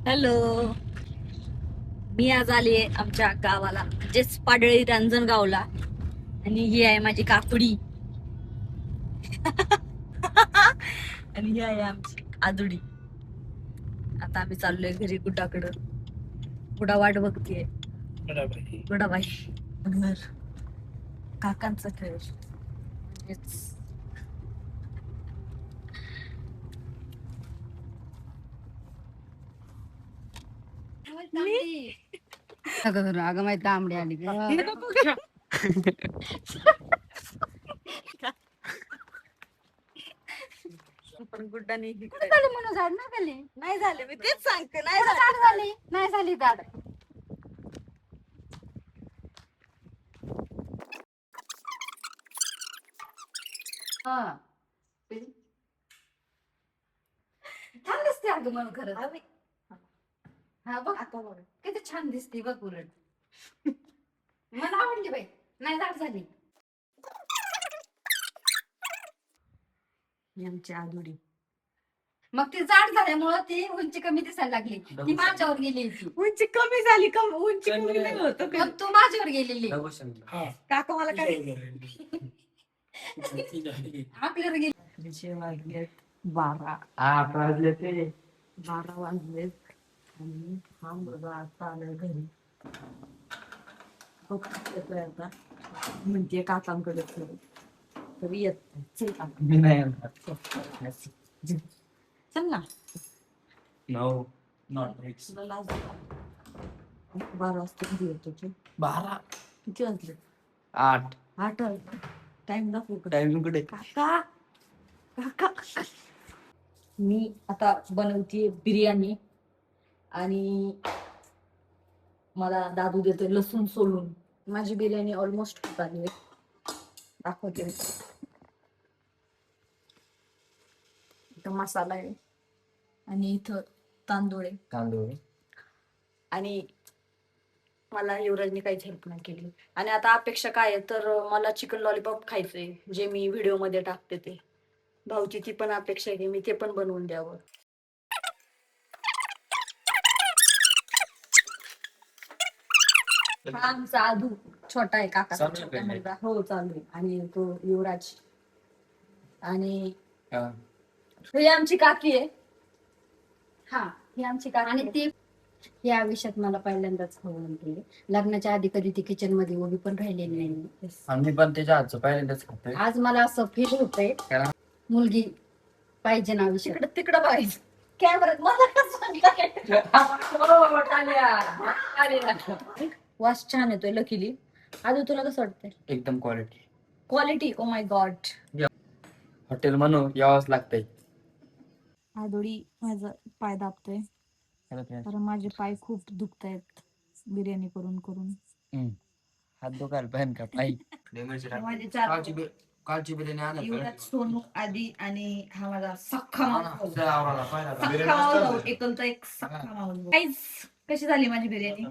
Hello. मी आज आले आमच्या गावाला म्हणजेच पाडळी रांजणगावला आणि ही आहे माझी काकुडी आणि ही आहे आमची आदुडी. आता आम्ही चाललोय घरी गुड्डाकडं. गुडा वाट बघतीये. गुडाबाई घर काकांचं घर म्हणजेच अगं माहिती तांबडी आली पण गुड्डाने म्हणून झाड ना खाली नाही झाले. मी तेच सांगते नाही झाड झाले. झाली नाही झाली झाड. हा छान दिसते अगं मला खरंच. हा बघ आता बघ किती छान दिसते बघ उलट मला आवडली बाई. नाही झाड झाली. ही आमची आदुडी. मग ती जाड झाल्यामुळं ती उंची कमी दिसायला लागली. ती माझ्यावर गेली ती. उंची कमी झाली. उंची कमी नाही होत. मग तू माझ्यावर गेलेली काका मला काय आपल्यावर गेली. वाजलेत 12. 12 वाजलेत आणि हा मुलगा आता आलाय घरी. येतोय आता म्हणते काकांकडे तरी येत नाही. चल काका. मी नाही येणार. चल ना. नो नॉट रिक्स. तुला लाज वाटते? 12 वाजता घरी येतो तू. 12 किती वाजले? 8 8 टाइम दाखवू का? टाइमिंग कुठे? काका काका मी आता बनवतीये बिर्याणी आणि मला दादू देतोय लसूण सोलून. माझी बिर्याणी ऑलमोस्ट होत आली आहे. दाखवते मी. इथं मसाला आहे आणि इथं तांदूळ आहे तांदूळ आणि मला युवराजने काहीच हेल्प नाही केली. आणि आता अपेक्षा काय आहे तर मला चिकन लॉलीपॉप खायचंय जे मी व्हिडिओ मध्ये टाकते ते. भाऊची ती पण अपेक्षा आहे की मी ते पण बनवून द्यावं. हा आमचा आदू छोटा आहे काका चालू आहे छोटा का? मुलगा. हो चालू आहे. आणि तो युवराज आणि ही आमची काकी आहे. हा ही आमची काकी आणि आहे. ती या आयुष्यात मला पहिल्यांदाच हवं केली. लग्नाच्या आधी कधी ती किचन मध्ये उभी पण राहिलेली नाही. आम्ही पण त्याच्या हातचं पहिल्यांदाच खातोय. आज मला असं फील होतंय मुलगी पाहिजे ना आयुष्यात. तिकडं तिकडं पाहिजे कॅमेरात मला वास छान येतोय लकीली. आदू तुला कसं वाटतंय? एकदम quality. Quality oh my God. Hotel म्हणून यावंच लागतंय. आदोडी माझा पाय दाबतोय कारण माझे पाय खूप दुखतायत बिर्याणी करून करून. हात दुखायला पाहिजे का पायी? माझे चार कालची बिर्याणी आणत युवराज, सोनू, आदी आणि हा माझा सख्खा मावस. सख्खा मावस एकुलता एक सख्खा मावस. गाईज कशी झाली माझी बिर्याणी?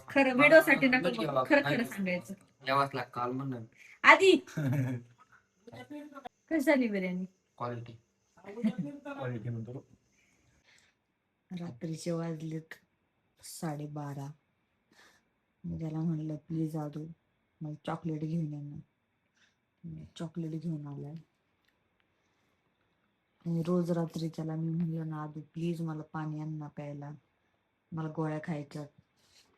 खरं व्हिडिओ साठी नका बघू. खरं खरं सांगायचं. यावंच लागतं काल म्हणून. आधी कशी झाली बिर्याणी? क्वालिटी. रात्रीचे वाजलेत 12:30. मी त्याला म्हणलं प्लीज आदू मला चॉकलेट घेऊन ये ना. चॉकलेट घेऊन आलाय आणि रोज रात्री त्याला मी म्हणलं ना आदू प्लीज मला पाणी आण ना प्यायला, मला गोळ्या खायच्या.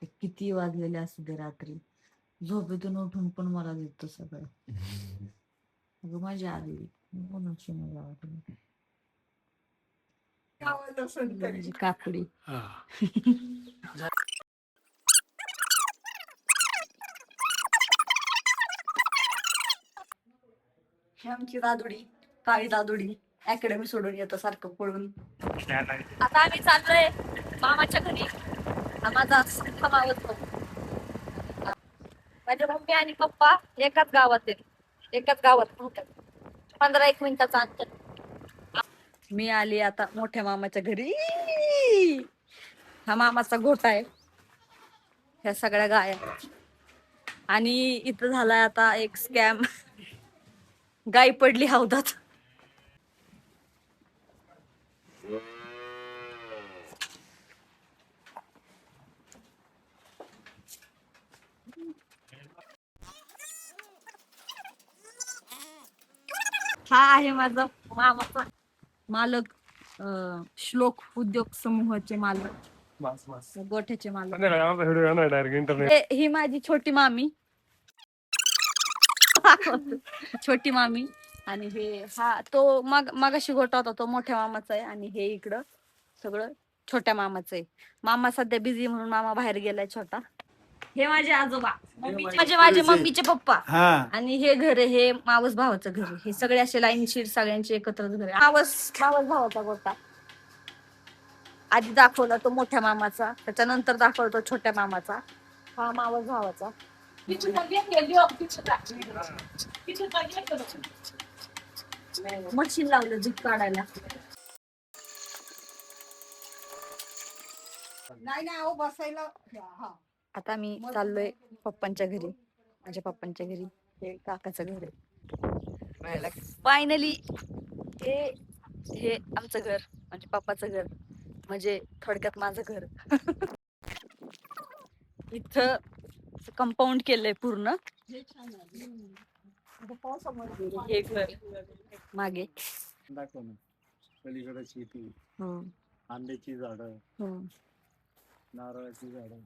ते किती वाजलेले असू दे रात्री झोपेतून उठून पण मला देतो सगळं. अगं माझी आधी कोणाची मजा माझी काकडी. ही आमची दादुडी, काळी दादुडी अकॅडमी सोडून येतं सारखं पळून. आता आम्ही चाललोय मामाच्या घरी. हा माझा सख्खा मावस भाऊ. माझे मम्मी आणि पप्पा एकाच गावात राहतात. 15-1 मिनिटाचा अंतर. मी आली आता मोठ्या मामाच्या घरी. हा मामाचा गोठा आहे. ह्या सगळ्या गाया आणि इथं झालाय आता एक स्कॅम. गाय पडली हौदात. हा आहे माझा मामाचा मालक, श्लोक उद्योग समूहाचे मालक, गोठ्याचे मालक. ही माझी छोटी मामी छोटी मामी. आणि हे हा तो मगाशी गोठा होता तो मोठ्या मामाचा आहे. आणि हे इकडं सगळं छोट्या मामाचं आहे. मामा सध्या बिझी म्हणून मामा बाहेर गेलाय छोटा. हे माझे आजोबा, माझे मम्मीचे पप्पा. आणि हे घर आहे, हे मावस भावाचं घर आहे. हे सगळे असे लाईनशीर सगळ्यांचे एकत्र घर आहे. मावस भावाचा गोठा आधी दाखवला तो मोठ्या मामाचा, त्याच्यानंतर दाखवला तो छोट्या मामाचा, हा मावस भावाचा. मशीन लावलं दूध काढायला. नाही बसायला. आता मी चाललोय पप्पांच्या घरी, माझ्या पप्पांच्या घरी. हे काकाचं घर आहे. फायनली हे आमचं घर, म्हणजे पप्पाचं घर, म्हणजे थोडक्यात माझं घर. इथं कंपाऊंड केलंय पूर्ण. हे घर मागे पलीकडे शेती, आंब्याची झाडं, नारळाची झाडं.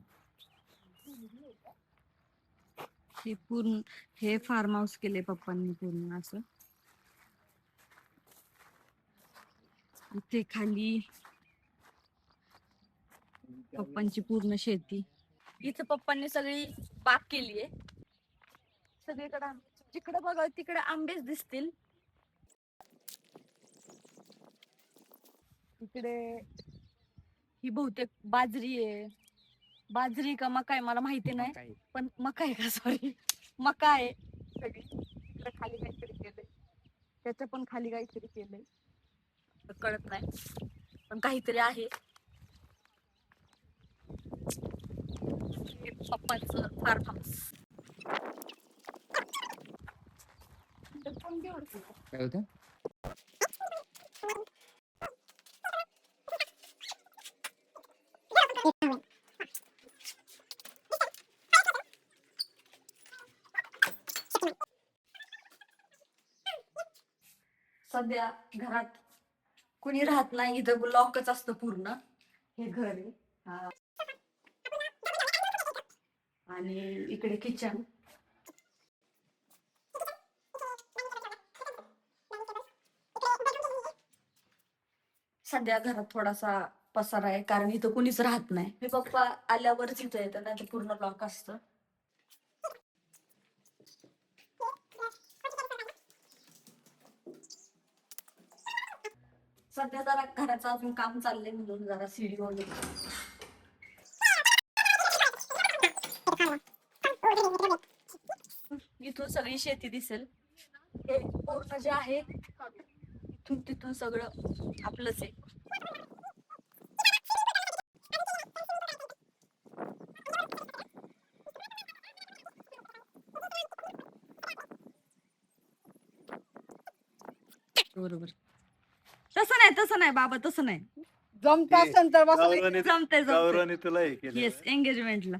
हे पूर्ण हे फार्म हाऊस केले पप्पांनी पूर्ण असं. इथे खाली पप्पांची पूर्ण शेती. इथं पप्पांनी सगळी बाग केलीये. सगळीकडे जिकडे बघा तिकडे आंबेच दिसतील. इकडे ही बहुतेक बाजरी आहे. बाजरी का मका आहे मला माहिती नाही, पण मका आहे का, सॉरी मका आहे. सगळी इकडे खाली काहीतरी केलंय, त्याच्या पण खाली काहीतरी केलंय, कळत नाही पण काहीतरी आहे. पप्पांचं फार्म हाऊस. काय होतं? सध्या घरात कुणी राहत नाही, इथं लॉकच असतं पूर्ण. हे घर आहे आणि इकडे किचन. सध्या घरात थोडासा पसारा आहे कारण इथं कुणीच राहत नाही. मी पप्पा आल्यावरच इथं येतं, नाही पूर्ण लॉक असतं. सध्या जरा घराचं अजून काम चाललंय म्हणून जरा सीडी वगैरे. इथून सगळी शेती दिसेल. हे पूर्ण जे आहे इथून तिथून सगळं आपलंच आहे. बरोबर. तसं नाही बाबा, तसं नाही. जमत असेल तर जमतंय तुला हे केलं. येस, एंगेजमेंटला.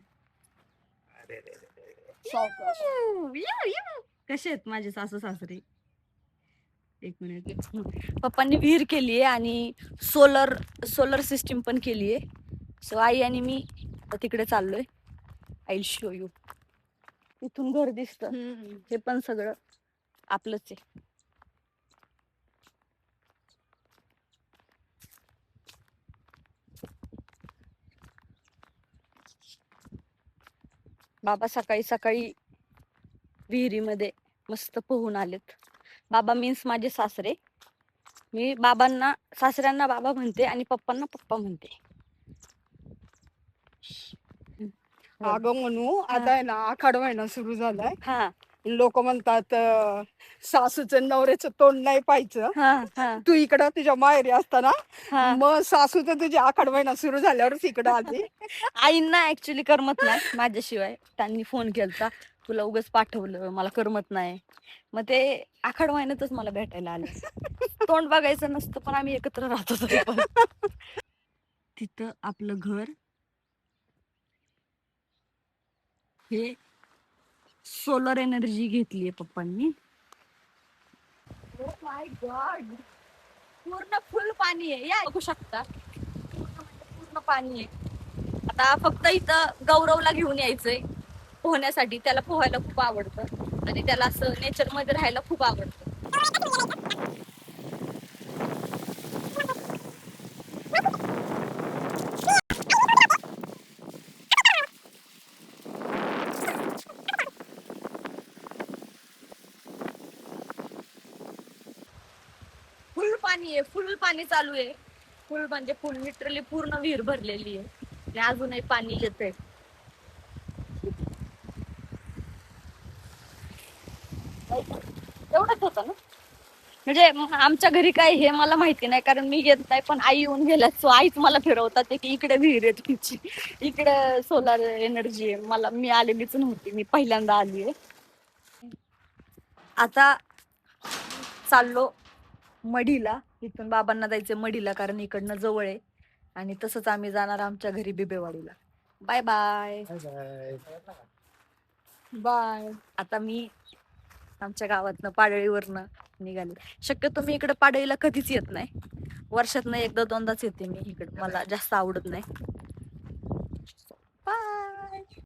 कसे आहेत माझे सासू सासरे? एक मिनिट. पप्पांनी विहीर केलीये आणि सोलर सिस्टीम पण केलीये. सो आई आणि मी तिकडे चाललोय. I will show you. इथून घर दिसतं, हे पण सगळं आपलंच आहे. बाबा सकाळी सकाळी विहिरीमध्ये मस्त पोहून आलेत. बाबा मीन्स माझे सासरे. मी बाबांना, सासऱ्यांना बाबा म्हणते आणि पप्पांना पप्पा म्हणते. अगं म्हणू आता आहे ना, आखाड महिना सुरू झालाय. हा लोक म्हणतात सासूचं नवऱ्याचं तोंड नाही पाहायचं. हा हा तू इकडं तुझ्या माहेरी असताना हा. मग सासूचं तुझी आखाड महिना सुरू झाल्यावरच इकडं आली. आईंना ऍक्च्युली करमत नाही माझ्याशिवाय. त्यांनी फोन केलता, तुला उगाच पाठवलं, मला करमत नाही. मग ते आखाड महिन्यातच मला भेटायला आले. तोंड बघायचं नसतं पण आम्ही एकत्र राहतो तरी पण. तिथं आपलं घर. हे सोलर एनर्जी घेतलीये पप्पांनी. माय गॉड, पूर्ण फुल पाणी आहे. या बघू शकता, पूर्ण पाणी आहे. आता फक्त इथं गौरवला घेऊन यायचंय पोहण्यासाठी. त्याला पोहायला खूप आवडतं आणि त्याला असं नेचर मध्ये राहायला खूप आवडतं. फुल पाणी आहे, फुल पाणी चालू आहे. फुल म्हणजे फुल, लिटरली पूर्ण विहीर भरलेली आहे आणि अजूनही पाणी येतंय. एवढंच होतं ना. म्हणजे आमच्या घरी काय हे मला माहिती नाही, कारण मी येत नाही. पण आई येऊन गेल्या, सो आईच मला फिरवतात की इकडे विहीर आहे तुमची, इकडे सोलार एनर्जी आहे. मी आलेलीच नव्हती, मी पहिल्यांदा आली आहे. आता चाललो मढीला. इथून बाबांना जायचं मढीला, कारण इकडनं जवळ आहे. आणि तसंच आम्ही जाणार आमच्या घरी बिबेवाडीला. Bye bye bye. आता मी आमच्या गावातनं पाडळीवरनं निघाले. शक्यतो मी इकडे पाडळीला कधीच येत नाही, वर्षातनं एकदा दोनदाच येते मी इकडे. मला जास्त आवडत नाही. बाय.